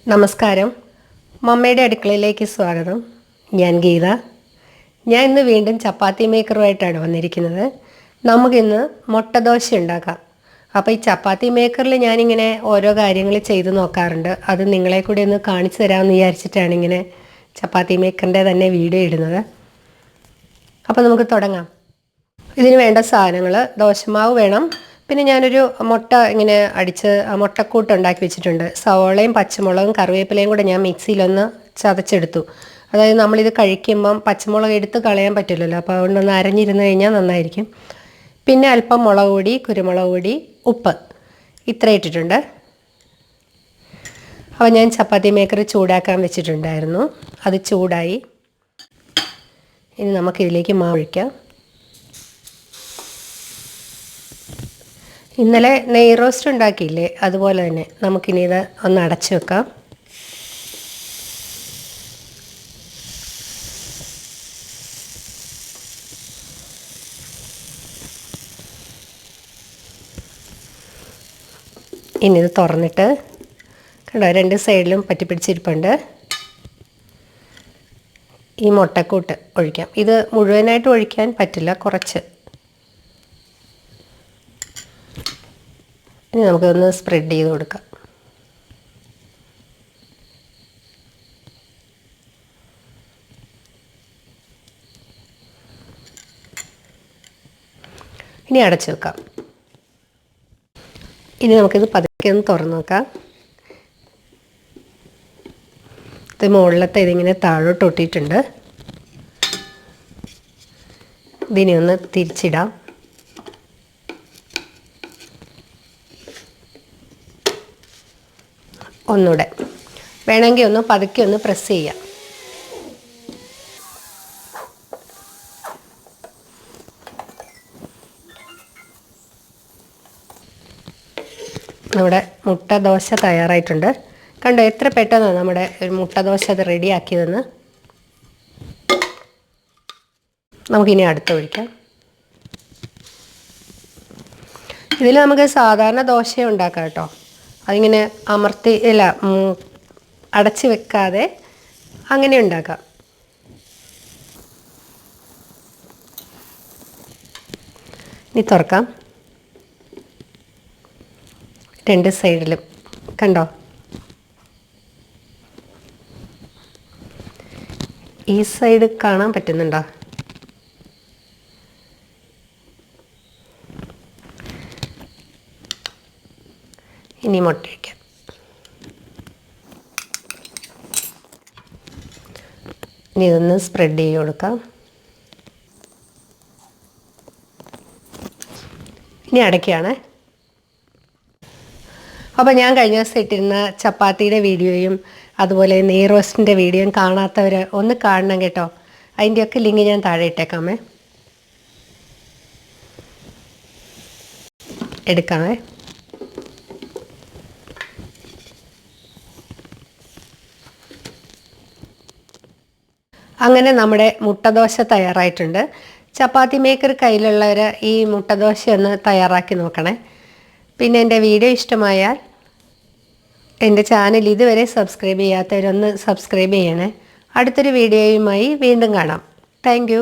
നമസ്കാരം. മമ്മയുടെ അടുക്കളയിലേക്ക് സ്വാഗതം. ഞാൻ ഗീത. ഞാൻ ഇന്ന് വീണ്ടും ചപ്പാത്തി മേക്കറുമായിട്ടാണ് വന്നിരിക്കുന്നത്. നമുക്കിന്ന് മുട്ടദോശ ഉണ്ടാക്കാം. അപ്പോൾ ഈ ചപ്പാത്തി മേക്കറിൽ ഞാനിങ്ങനെ ഓരോ കാര്യങ്ങൾ ചെയ്ത് നോക്കാറുണ്ട്. അത് നിങ്ങളെ കൂടി ഒന്ന് കാണിച്ചു തരാമെന്ന് വിചാരിച്ചിട്ടാണ് ഇങ്ങനെ ചപ്പാത്തി മേക്കറിൻ്റെ തന്നെ വീഡിയോ ഇടുന്നത്. അപ്പോൾ നമുക്ക് തുടങ്ങാം. ഇതിന് വേണ്ട സാധനങ്ങൾ: ദോശമാവ് വേണം. പിന്നെ ഞാനൊരു മുട്ട ഇങ്ങനെ അടിച്ച് മുട്ടക്കൂട്ട് ഉണ്ടാക്കി വെച്ചിട്ടുണ്ട്. സവോളയും പച്ചമുളകും കറിവേപ്പിലയും കൂടെ ഞാൻ മിക്സിയിലൊന്ന് ചതച്ചെടുത്തു. അതായത് നമ്മളിത് കഴിക്കുമ്പം പച്ചമുളക് എടുത്ത് കളയാൻ പറ്റില്ലല്ലോ, അപ്പോൾ അതുകൊണ്ടൊന്ന് അരഞ്ഞിരുന്ന് കഴിഞ്ഞാൽ നന്നായിരിക്കും. പിന്നെ അല്പം മുളക് പൊടി, കുരുമുളക് പൊടി, ഉപ്പ്, ഇത്ര ഇട്ടിട്ടുണ്ട്. അപ്പോൾ ഞാൻ ചപ്പാത്തി മേക്കർ ചൂടാക്കാൻ വെച്ചിട്ടുണ്ടായിരുന്നു. അത് ചൂടായി. ഇനി നമുക്കിതിലേക്ക് മാവ് ഒഴിക്കാം. ഇന്നലെ നെയ് റോസ്റ്റ് ഉണ്ടാക്കിയില്ലേ, അതുപോലെ തന്നെ നമുക്കിനി ഇത് ഒന്ന് അടച്ചു വെക്കാം. ഇനി ഇത് തുറന്നിട്ട് കണ്ടോ, രണ്ട് സൈഡിലും പറ്റിപ്പിടിച്ചിരിപ്പുണ്ട്. ഈ മുട്ടക്കൂട്ട് ഒഴിക്കാം. ഇത് മുഴുവനായിട്ട് ഒഴിക്കാൻ പറ്റില്ല, കുറച്ച്. ഇനി നമുക്കൊന്ന് സ്പ്രെഡ് ചെയ്ത് കൊടുക്കാം. ഇനി അടച്ചു വെക്കാം. ഇനി നമുക്കിത് പതുക്കെ ഒന്ന് തുറന്നു നോക്കാം. ഇത് മുകളിലത്തെ ഇതിങ്ങനെ താഴോട്ട് ഒട്ടിയിട്ടുണ്ട്. ഇതിനെ ഒന്ന് തിരിച്ചിടാം. ഒന്നുകൂടെ വേണമെങ്കിൽ ഒന്ന് പതുക്കെ ഒന്ന് പ്രസ് ചെയ്യാം. നമ്മുടെ മുട്ട ദോശ തയ്യാറായിട്ടുണ്ട്. കണ്ടോ എത്ര പെട്ടെന്നാണ് നമ്മുടെ ഒരു മുട്ട ദോശ അത് റെഡിയാക്കിയതെന്ന്. നമുക്കിനി അടുത്ത് ഒഴിക്കാം. ഇതിൽ നമുക്ക് സാധാരണ ദോശ ഉണ്ടാക്കാം കേട്ടോ. അതിങ്ങനെ അമർത്തി അടച്ച് വെക്കാതെ അങ്ങനെ ഉണ്ടാക്കാം. ഇനി തുറക്കാം. രണ്ട് സൈഡിലും കണ്ടോ, ഈ സൈഡ് കാണാൻ പറ്റുന്നുണ്ടോ? ഇനി മുട്ട വയ്ക്കാം. ഇനി ഇതൊന്ന് സ്പ്രെഡ് ചെയ്ത് കൊടുക്കാം. ഇനി അടയ്ക്കുകയാണ്. അപ്പോൾ ഞാൻ കഴിഞ്ഞ ദിവസം ഇട്ടിരുന്ന ചപ്പാത്തിയുടെ വീഡിയോയും അതുപോലെ നെയ് റോസ്റ്റിൻ്റെ വീഡിയോയും കാണാത്തവർ ഒന്ന് കാണണം കേട്ടോ. അതിൻ്റെയൊക്കെ ലിങ്ക് ഞാൻ താഴെ ഇട്ടേക്കാമേ. എടുക്കാമേ. അങ്ങനെ നമ്മുടെ മുട്ടദോശ തയ്യാറായിട്ടുണ്ട്. ചപ്പാത്തി മേക്കർ കയ്യിലുള്ളവർ ഈ മുട്ടദോശ ഒന്ന് തയ്യാറാക്കി നോക്കണേ. പിന്നെ എൻ്റെ വീഡിയോ ഇഷ്ടമായാൽ എൻ്റെ ചാനൽ ഇതുവരെ സബ്സ്ക്രൈബ് ചെയ്യാത്തവരൊന്ന് സബ്സ്ക്രൈബ് ചെയ്യണേ. അടുത്തൊരു വീഡിയോയുമായി വീണ്ടും കാണാം. Thank you.